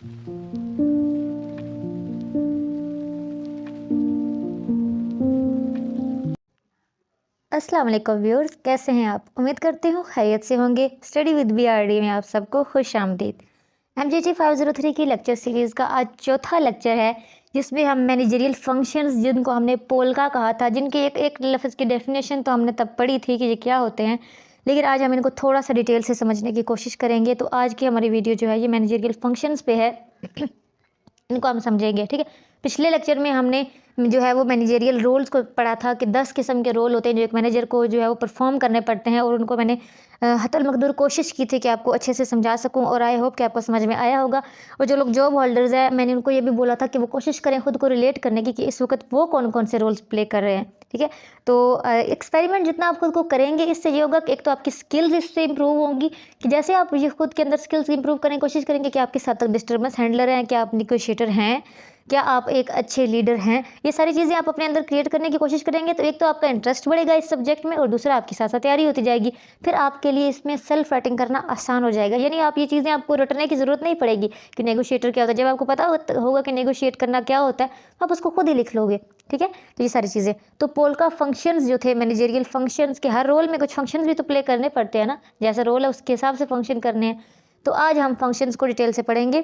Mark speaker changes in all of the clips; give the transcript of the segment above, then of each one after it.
Speaker 1: अस्सलाम वालेकुम व्यूअर्स, कैसे हैं आप? उम्मीद करती हूँ खैरियत से होंगे। स्टडी विद बीआरडी में आप सबको खुश आमदीद। एमजीटी 503 की लेक्चर सीरीज़ का आज चौथा लेक्चर है, जिसमें हम मैनेजरियल फंक्शंस, जिनको हमने पोलका कहा था, जिनके एक एक लफ्ज़ की डेफिनेशन तो हमने तब पढ़ी थी कि ये क्या होते हैं, लेकिन आज हम इनको थोड़ा सा डिटेल से समझने की कोशिश करेंगे। तो आज की हमारी वीडियो जो है ये मैनेजरियल फंक्शंस पे है। इनको हम समझेंगे, ठीक है। पिछले लेक्चर में हमने जो है वो मैनेजरियल रोल्स को पढ़ा था कि 10 किस्म के रोल होते हैं जो एक मैनेजर को जो है वो परफॉर्म करने पड़ते हैं, और उनको मैंने हतल मकदूर कोशिश की थी कि आपको अच्छे से समझा सकूं, और आई होप कि आपको समझ में आया होगा। और जो लोग जॉब होल्डर्स हैं, मैंने उनको ये भी बोला था कि वो कोशिश करें खुद को रिलेट करने की कि इस वक्त वो कौन कौन से रोल्स प्ले कर रहे हैं, ठीक है। तो एक्सपेरिमेंट जितना आप खुद को करेंगे, इससे ये होगा कि एक तो आपकी स्किल्स इससे इंप्रूव होंगी, कि जैसे आप ये खुद के अंदर स्किल्स इंप्रूव करने की कोशिश करेंगे कि आप किस हद तक डिस्टर्बेंस हैंडलर हैं, क्या आप निगोशिएटर हैं, क्या आप एक अच्छे लीडर हैं, ये सारी चीज़ें आप अपने अंदर क्रिएट करने की कोशिश करेंगे। तो एक तो आपका इंटरेस्ट बढ़ेगा इस सब्जेक्ट में, और दूसरा आपकी साथ साथ तैयारी होती जाएगी। फिर आपके लिए इसमें सेल्फ राइटिंग करना आसान हो जाएगा, यानी आप ये चीज़ें आपको रटने की ज़रूरत नहीं पड़ेगी कि नेगोशिएटर क्या होता है। जब आपको पता होगा कि नेगोशिएट करना क्या होता है, आप उसको खुद ही लिख लोगे, ठीक है। तो ये सारी चीज़ें, तो पोलका फंक्शंस जो थे मैनेजरियल फंक्शंस के, हर रोल में कुछ फंक्शंस भी तो प्ले करने पड़ते हैं ना, जैसा रोल है उसके हिसाब से फंक्शन करने हैं। तो आज हम फंक्शंस को डिटेल से पढ़ेंगे।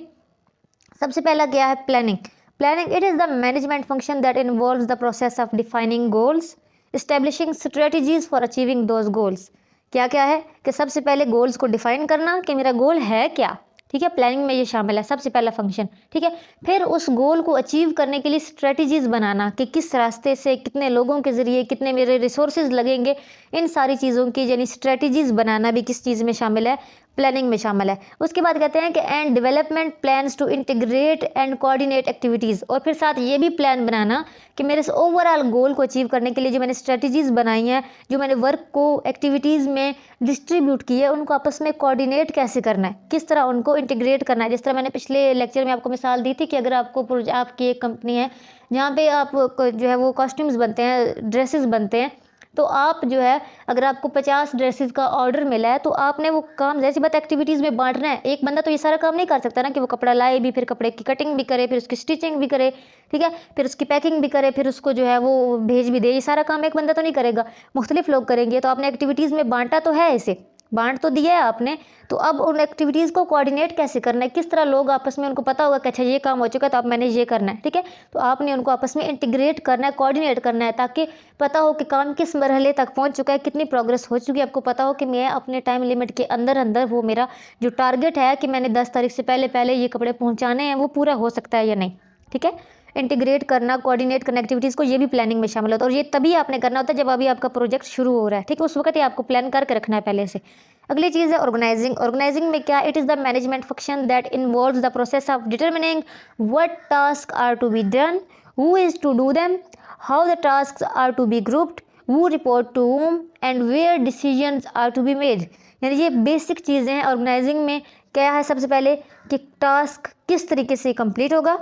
Speaker 1: सबसे पहला क्या है? Planning. Planning, it is the management function that involves the process of defining goals, establishing strategies for achieving those goals. क्या क्या है कि सबसे पहले गोल्स को डिफाइन करना कि मेरा गोल है क्या, ठीक है। प्लानिंग में ये शामिल है, सबसे पहला फंक्शन, ठीक है। फिर उस गोल को अचीव करने के लिए स्ट्रेटजीज बनाना कि किस रास्ते से, कितने लोगों के ज़रिए, कितने मेरे रिसोर्सेज लगेंगे, इन सारी चीज़ों की यानी स्ट्रेटजीज बनाना भी किस चीज़ में शामिल है? प्लानिंग में शामिल है। उसके बाद कहते हैं कि and development plans to integrate and coordinate activities, और फिर साथ ये भी प्लान बनाना कि मेरे इस ओवरऑल गोल को अचीव करने के लिए जो मैंने स्ट्रेटजीज़ बनाई हैं, जो मैंने वर्क को एक्टिविटीज़ में डिस्ट्रीब्यूट की है, उनको आपस में कोऑर्डिनेट कैसे करना है, किस तरह उनको इंटीग्रेट करना है। जिस तरह मैंने पिछले लेक्चर में आपको मिसाल दी थी कि अगर आपकी एक कंपनी है जहाँ पे आप जो है वो कॉस्ट्यूम्स बनते हैं, ड्रेसेस बनते हैं, तो आप जो है अगर आपको 50 ड्रेसेस का ऑर्डर मिला है, तो आपने वो काम जैसी बात एक्टिविटीज़ में बांटना है। एक बंदा तो ये सारा काम नहीं कर सकता ना कि वो कपड़ा लाए भी, फिर कपड़े की कटिंग भी करे, फिर उसकी स्टिचिंग भी करे, ठीक है, फिर उसकी पैकिंग भी करे, फिर उसको जो है वो भेज भी दे। ये सारा काम एक बंदा तो नहीं करेगा, मुख्तलिफ लोग करेंगे। तो आपने एक्टिविटीज़ में बांटा तो है, इसे बांट तो दिया है आपने, तो अब उन एक्टिविटीज़ को कोऑर्डिनेट कैसे करना है, किस तरह लोग आपस में, उनको पता होगा कि अच्छा ये काम हो चुका है तो अब मैंने ये करना है, ठीक है। तो आपने उनको आपस में इंटीग्रेट करना है, कोऑर्डिनेट करना है, ताकि पता हो कि काम किस मरहले तक पहुंच चुका है, कितनी प्रोग्रेस हो चुकी है। आपको पता हो कि मैं अपने टाइम लिमिट के अंदर अंदर वो मेरा जो टारगेट है कि मैंने 10 तारीख से पहले पहले ये कपड़े पहुँचाने हैं, वो पूरा हो सकता है या नहीं, ठीक है। इंटीग्रेट करना, कोऑर्डिनेट करना एक्टिविटीज़ को, ये भी प्लानिंग में शामिल होता है, और ये तभी आपने करना होता है जब अभी आपका प्रोजेक्ट शुरू हो रहा है, ठीक है। उस वक्त ही आपको प्लान करके रखना है पहले से। अगली चीज़ है ऑर्गेनाइजिंग। ऑर्गेनाइजिंग में क्या? It is the management function that involves the process of determining what task are to be done, who is to do them, how the task are to be grouped, who report to whom and where decisions are to be made. यानी ये basic चीज़ें हैं organising में। क्या है? सबसे पहले कि टास्क किस तरीके से कंप्लीट होगा,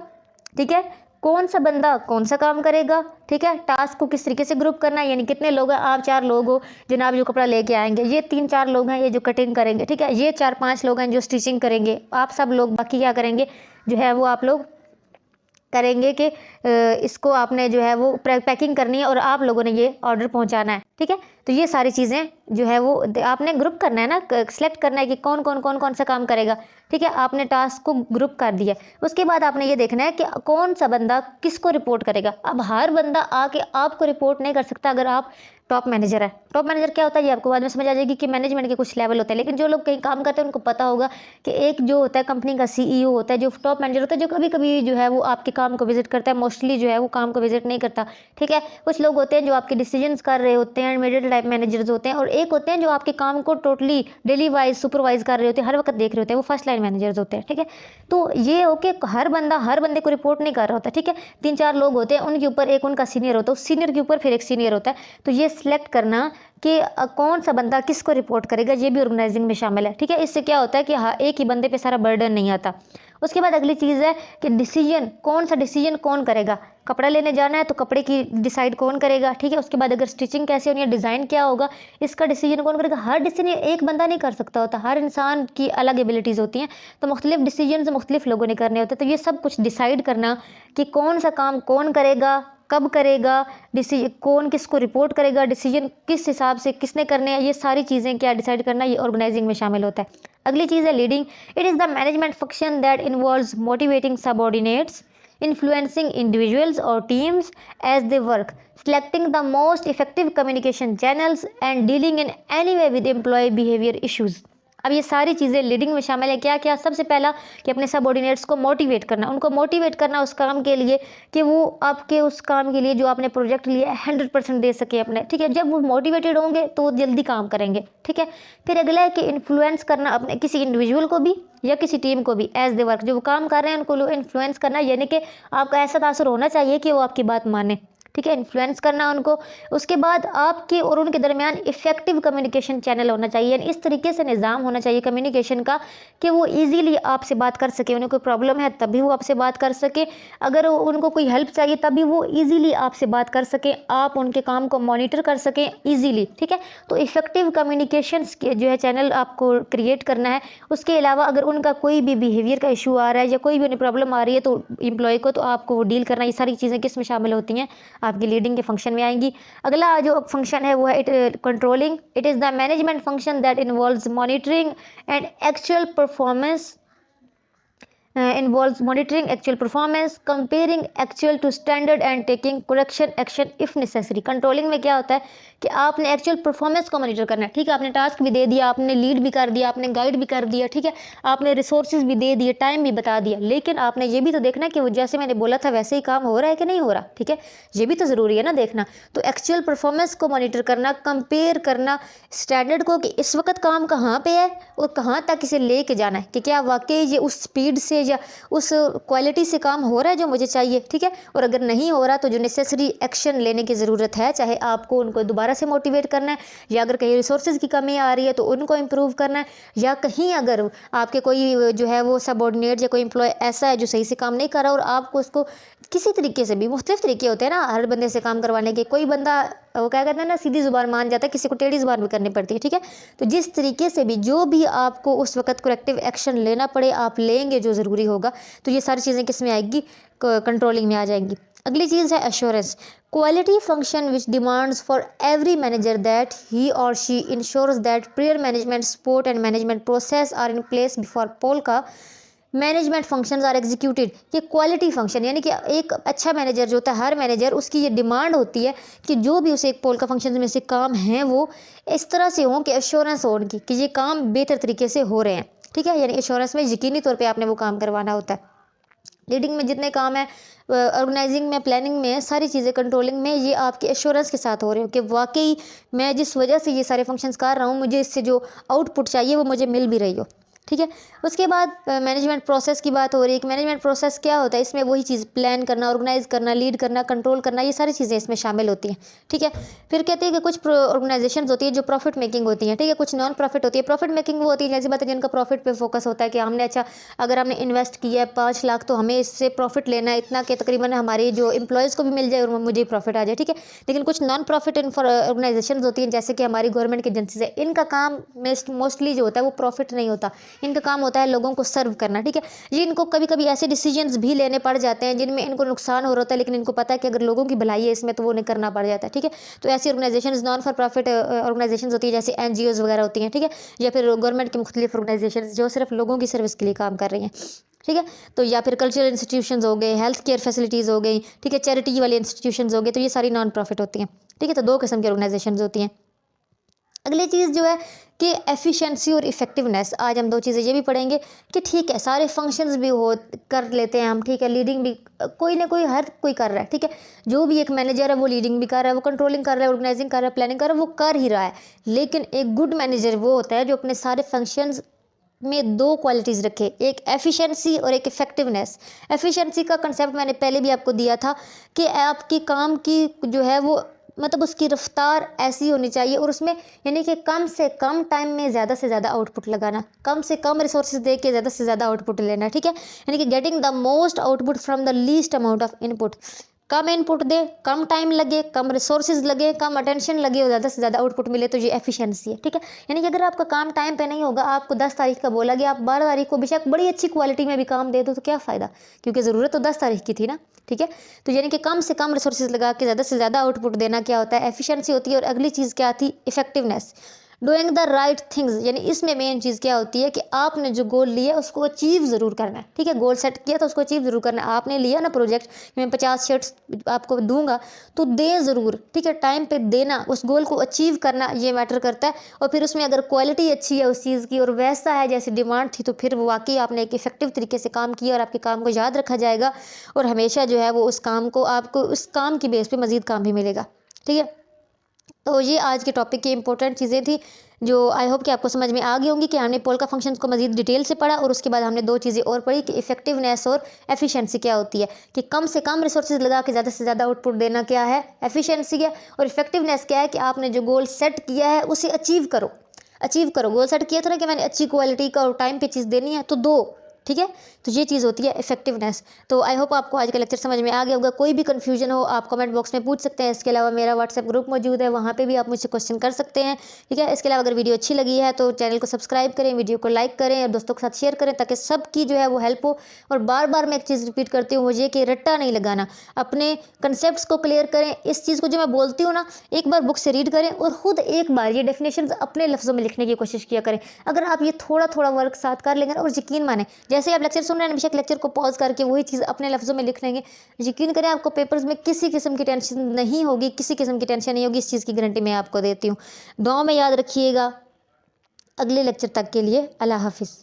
Speaker 1: ठीक है, कौन सा बंदा कौन सा काम करेगा, ठीक है, टास्क को किस तरीके से ग्रुप करना है, यानी कितने लोग हैं, आप 4 लोग हो जनाब जो कपड़ा लेके आएंगे, ये 3-4 लोग हैं ये जो कटिंग करेंगे, ठीक है, ये 4-5 लोग हैं जो स्टिचिंग करेंगे, आप सब लोग बाकी क्या करेंगे जो है वो आप लोग करेंगे कि इसको आपने जो है वो पैकिंग करनी है और आप लोगों ने ये ऑर्डर पहुंचाना है, ठीक है। तो ये सारी चीज़ें जो है वो आपने ग्रुप करना है ना, सेलेक्ट करना है कि कौन कौन कौन कौन सा काम करेगा, ठीक है। आपने टास्क को ग्रुप कर दिया। उसके बाद आपने ये देखना है कि कौन सा बंदा किसको रिपोर्ट करेगा। अब हर बंदा आके आपको रिपोर्ट नहीं कर सकता अगर आप टॉप मैनेजर है। टॉप मैनेजर क्या होता है ये आपको बाद में समझ आ जाएगी कि मैनेजमेंट के कुछ लेवल होते हैं, लेकिन जो लोग कहीं काम करते हैं उनको पता होगा कि एक जो होता है कंपनी का सीईओ होता है, जो टॉप मैनेजर होता है, जो कभी कभी जो है वो आपके काम को विजिट करता है, मोस्टली जो है वो काम को विजिट नहीं करता, ठीक है। कुछ लोग होते हैं जो आपके डिसीजंस कर रहे होते हैं, मिडिल टाइप मैनेजर्स होते हैं, और एक होते हैं जो आपके काम को टोटली डेली वाइज सुपरवाइज कर रहे होते हैं, हर वक्त देख रहे होते हैं, वो फर्स्ट लाइन मैनेजर्स होते हैं, ठीक है। तो ये ओके, हर बंदा हर बंदे को रिपोर्ट नहीं कर रहा होता, ठीक है। 3-4 लोग होते हैं, उनके ऊपर एक उनका सीनियर होता है, उस सीनियर के ऊपर फिर एक सीनियर होता है। तो ये सिलेक्ट करना कि कौन सा बंदा किसको रिपोर्ट करेगा, ये भी ऑर्गेनाइजिंग में शामिल है, ठीक है। इससे क्या होता है कि हाँ, एक ही बंदे पे सारा बर्डन नहीं आता। उसके बाद अगली चीज़ है कि डिसीजन, कौन सा डिसीजन कौन करेगा। कपड़ा लेने जाना है तो कपड़े की डिसाइड कौन करेगा, ठीक है। उसके बाद अगर स्टिचिंग कैसे होनी है, डिज़ाइन क्या होगा, इसका डिसीजन कौन करेगा। हर डिसीजन एक बंदा नहीं कर सकता होता, हर इंसान की अलग एबिलिटीज़ होती हैं, तो मुख्तलिफ डिसीजन मुख्तलिफ लोगों ने करने होते हैं। तो ये सब कुछ डिसाइड करना कि कौन सा काम कौन करेगा, कब करेगा, डिसीजन कौन किसको रिपोर्ट करेगा, डिसीजन किस हिसाब से किसने करने हैं, ये सारी चीज़ें क्या डिसाइड करना, ये ऑर्गेनाइजिंग में शामिल होता है। अगली चीज़ है leading. It is the management function that involves motivating subordinates, influencing individuals or teams as they work, selecting the most effective communication channels and dealing in any way with employee behavior issues। अब ये सारी चीज़ें leading में शामिल है। क्या क्या, सबसे पहला कि अपने सबऑर्डिनेट्स को मोटिवेट करना, उनको मोटिवेट करना उस काम के लिए कि वो आपके उस काम के लिए जो आपने प्रोजेक्ट लिया है 100% दे सके अपने, ठीक है। जब वो मोटिवेटेड होंगे तो वो जल्दी काम करेंगे, ठीक है। फिर अगला है कि इन्फ्लुएंस करना अपने किसी इंडिविजुअल को भी या किसी टीम को भी एज दे वर्क, जो वो काम कर रहे हैं उनको इन्फ्लुएंस करना, यानी कि आपका ऐसा तासुर होना चाहिए कि वो आपकी बात माने, ठीक है। इन्फ्लुएंस करना उनको। उसके बाद आपके और उनके दरमियान इफेक्टिव कम्युनिकेशन चैनल होना चाहिए, यानी इस तरीके से निज़ाम होना चाहिए कम्युनिकेशन का कि वो इजीली आपसे बात कर सके। उन्हें कोई प्रॉब्लम है तभी वो आपसे बात कर सके, अगर उनको कोई हेल्प चाहिए तभी वो इजीली आपसे बात कर सके, आप उनके काम को मॉनिटर कर सकें इजीली, ठीक है। तो इफेक्टिव कम्युनिकेशंस के जो है चैनल आपको क्रिएट करना है। उसके अलावा अगर उनका कोई भी बिहेवियर का इशू आ रहा है या कोई भी उन्हें प्रॉब्लम आ रही है तो एम्प्लॉय को, तो आपको वो डील करना, ये सारी चीज़ें किस में शामिल होती हैं, आपकी लीडिंग के फंक्शन में आएंगी। अगला जो फंक्शन है वो है controlling. It is the management function that involves monitoring and actual performance, involves monitoring actual performance, comparing actual to standard and taking correction action if necessary। Controlling में क्या होता है कि आपने एक्चुअल परफॉर्मेंस को मॉनिटर करना है, ठीक है। आपने टास्क भी दे दिया, आपने लीड भी कर दिया, आपने गाइड भी कर दिया, ठीक है। आपने रिसोर्सेज भी दे दिए, टाइम भी बता दिया, लेकिन आपने ये भी तो देखना कि वो जैसे मैंने बोला था वैसे ही काम हो रहा है कि नहीं हो रहा, ठीक है। ये भी तो ज़रूरी है ना देखना। तो एक्चुअल परफॉर्मेंस को मॉनिटर करना, कंपेयर करना स्टैंडर्ड को कि इस वक्त काम कहाँ पे है और कहाँ तक इसे लेके जाना है, कि क्या वाकई ये उस स्पीड से या उस क्वालिटी से काम हो रहा है जो मुझे चाहिए, ठीक है। और अगर नहीं हो रहा तो जो नेसेसरी एक्शन लेने की ज़रूरत है, चाहे आपको उनको दोबारा से मोटिवेट करना है, या अगर कहीं रिसोर्सेज की कमी आ रही है तो उनको इम्प्रूव करना है, या कहीं अगर आपके कोई जो है वो सबऑर्डिनेट या कोई एम्प्लॉय ऐसा है जो सही से काम नहीं कर रहा और आपको उसको किसी तरीके से भी, मुख्तलिफ तरीके होते हैं ना हर बंदे से काम करवाने के, कोई बंदा वो क्या कहते हैं ना सीधी ज़ुबान मान जाता है, किसी को टेढ़ी ज़ुबान भी करनी पड़ती है, ठीक है। तो जिस तरीके से भी जो भी आपको उस वक्त करेक्टिव एक्शन लेना पड़े आप लेंगे जो ज़रूरी होगा, तो ये सारी चीज़ें किस में आएगी, कंट्रोलिंग में आ जाएंगी। अगली चीज़ है assurance. Quality function which demands for every manager that he or she ensures that prior management support and management process are in place before पोल का मैनेजमेंट फंक्शंस आर एग्जीक्यूटेड। ये क्वालिटी फंक्शन, यानी कि एक अच्छा मैनेजर जो होता है, हर मैनेजर उसकी ये डिमांड होती है कि जो भी उसे एक पोल का फंक्शन में से काम हैं वो इस तरह से हों कि एश्योरेंस हो उनकी कि ये काम बेहतर तरीके से हो रहे हैं, ठीक है। यानी एश्योरेंस में यकीनी तौर पे आपने वो काम करवाना होता है। लीडिंग में जितने काम है, ऑर्गेनाइजिंग में, प्लानिंग में, सारी चीज़ें कंट्रोलिंग में, ये आपके एश्योरेंस के साथ हो रहे हो कि वाकई मैं जिस वजह से ये सारे फंक्शंस कर रहा हूँ मुझे इससे जो आउटपुट चाहिए वो मुझे मिल भी रही हो, ठीक है। उसके बाद मैनेजमेंट प्रोसेस की बात हो रही है कि मैनेजमेंट प्रोसेस क्या होता है, इसमें वही चीज़ प्लान करना, ऑर्गेनाइज करना, लीड करना, कंट्रोल करना, ये सारी चीज़ें इसमें शामिल होती हैं, ठीक है। फिर कहते हैं कि कुछ ऑर्गेनाइजेशंस होती है जो प्रॉफिट मेकिंग होती हैं, ठीक है, कुछ नॉन प्रॉफिट होती है। प्रॉफिट मेकिंग वो होती है जैसी बात है जिनका प्रॉफिट पे फोकस होता है कि हमने अच्छा अगर हमने इन्वेस्ट किया है 5 लाख तो हमें इससे प्रॉफिट लेना है इतना कि तकरीबन हमारे जो एम्प्लॉयज़ को भी मिल जाए और मुझे प्रॉफिट आ जाए, ठीक है। लेकिन कुछ नॉन प्रॉफिट ऑर्गेनाइजेशन होती हैं जैसे कि हमारी गवर्नमेंट की एजेंसीज है, इनका काम मोस्टली जो होता है वो प्रॉफिट नहीं होता, इनका काम होता है लोगों को सर्व करना, ठीक है। ये इनको कभी कभी ऐसे डिसीजंस भी लेने पड़ जाते हैं जिनमें इनको नुकसान हो रहा होता है, लेकिन इनको पता है कि अगर लोगों की भलाई है इसमें तो वो उन्हें करना पड़ जाता है, ठीक है। तो ऐसी organisations non for profit organisations होती है जैसे NGOs वगैरह होती हैं, ठीक है, या फिर गवर्नमेंट की मुख्तलिफ ऑर्गेनाइजेशंस जो सिर्फ लोगों की सर्विस के लिए काम कर रही हैं, ठीक है। तो या फिर कल्चरल इंस्टीट्यूशंस हो गए, हेल्थ केयर फैसिलिटीज़ हो गई, ठीक है, चैरिटी वाले इंस्टीट्यूशंस हो गए, तो ये सारी नॉन प्रॉफिट होती हैं, ठीक है। तो 2 किस्म की ऑर्गेनाइजेशंस होती हैं। अगली चीज़ जो है कि एफिशिएंसी और इफ़ेक्टिवनेस, आज हम 2 चीज़ें ये भी पढ़ेंगे कि ठीक है सारे फंक्शंस भी हो कर लेते हैं हम, ठीक है, लीडिंग भी कोई ना कोई हर कोई कर रहा है, ठीक है। जो भी एक मैनेजर है वो लीडिंग भी कर रहा है, वो कंट्रोलिंग कर रहा है, ऑर्गेनाइजिंग कर रहा है, प्लानिंग कर रहा है, वो कर ही रहा है। लेकिन एक गुड मैनेजर वो होता है जो अपने सारे फंक्शंस में 2 क्वालिटीज़ रखे, एक एफिशिएंसी और एक इफ़ेक्टिवनेस। एफिशिएंसी का कंसेप्ट मैंने पहले भी आपको दिया था कि आपके काम की जो है वो मतलब उसकी रफ्तार ऐसी होनी चाहिए, और उसमें यानी कि कम से कम टाइम में ज़्यादा से ज़्यादा आउटपुट लगाना, कम से कम रिसोर्सेज दे के ज़्यादा से ज़्यादा आउटपुट लेना, ठीक है। यानी कि getting the most output from the least amount of input. Come input they, come time लगे, कम रिसोर्सेज लगे, कम अटेंशन लगे और ज़्यादा से ज़्यादा आउटपुट मिले, तो ये एफिशिएंसी है, ठीक है। यानी कि अगर आपका काम टाइम पे नहीं होगा, आपको 10 तारीख का बोला गया, आप 12 तारीख को बेशक बड़ी अच्छी क्वालिटी में भी काम दे दो तो क्या फ़ायदा, क्योंकि ज़रूरत तो 10 तारीख की थी ना, ठीक है। तो यानी कि कम से कम रिसोर्सेज लगा के ज़्यादा से ज़्यादा आउटपुट देना क्या होता है, एफिशिएंसी होती है। और अगली चीज़ क्या थी, effectiveness, doing the right things. यानी इसमें मेन चीज़ क्या होती है कि आपने जो गोल लिया उसको अचीव ज़रूर करना है, ठीक है। गोल सेट किया तो उसको अचीव ज़रूर करना है। आपने लिया ना प्रोजेक्ट कि मैं 50 शर्ट्स आपको दूंगा, तो दे ज़रूर, ठीक है। टाइम पे देना, उस गोल को अचीव करना, ये मैटर करता है। और फिर उसमें अगर क्वालिटी अच्छी है उस चीज़ की और वैसा है जैसी डिमांड थी, तो फिर वो वाकई आपने एक इफेक्टिव तरीके से काम किया और आपके काम को याद रखा जाएगा, और हमेशा जो है वो उस काम को, आपको उस काम की बेस पे मज़ीद काम भी मिलेगा, ठीक है। तो ये आज के टॉपिक की इंपॉर्टेंट चीज़ें थी, जो आई होप कि आपको समझ में आ गई होंगी कि हमने पोल का फंक्शंस को मज़ीद डिटेल से पढ़ा, और उसके बाद हमने दो चीज़ें और पढ़ी कि इफेक्टिवनेस और एफिशिएंसी क्या होती है, कि कम से कम रिसोर्सेज लगा के ज़्यादा से ज़्यादा आउटपुट देना क्या है, एफिशिएंसी है। और इफेक्टिवनेस क्या है कि आपने जो गोल सेट किया है उसे अचीव करो, अचीव करो। गोल सेट किया था ना कि मैंने अच्छी क्वालिटी का और टाइम पे चीज़ देनी है, तो दो, ठीक है। तो ये चीज़ होती है इफेक्टिवनेस। तो आई होप आपको आज का लेक्चर समझ में आ गया होगा। कोई भी कन्फ्यूजन हो आप कमेंट बॉक्स में पूछ सकते हैं। इसके अलावा मेरा व्हाट्सएप ग्रुप मौजूद है, वहाँ पे भी आप मुझसे क्वेश्चन कर सकते हैं, ठीक है। इसके अलावा अगर वीडियो अच्छी लगी है तो चैनल को सब्सक्राइब करें, वीडियो को लाइक करें और दोस्तों के साथ शेयर करें, ताकि सबकी जो है वो हेल्प हो। और बार बार मैं एक चीज़ रिपीट करती हूँ, वो ये कि रट्टा नहीं लगाना, अपने कंसेप्ट को क्लियर करें। इस चीज़ को जो मैं बोलती हूँ ना, एक बार बुक से रीड करें और खुद एक बार ये डेफिनेशन अपने लफ्ज़ों में लिखने की कोशिश किया करें। अगर आप ये थोड़ा थोड़ा वर्क साथ कर लेंगे और यकीन माने, जैसे आप लेक्चर सुन रहे हैं, बेशक लेक्चर को पॉज करके वही चीज़ अपने लफ्ज़ों में लिख लेंगे, यकीन करें आपको पेपर्स में किसी किस्म की टेंशन नहीं होगी, किसी किस्म की टेंशन नहीं होगी। इस चीज़ की गारंटी मैं आपको देती हूँ। दुआ में याद रखिएगा। अगले लेक्चर तक के लिए अल्लाह हाफिज़।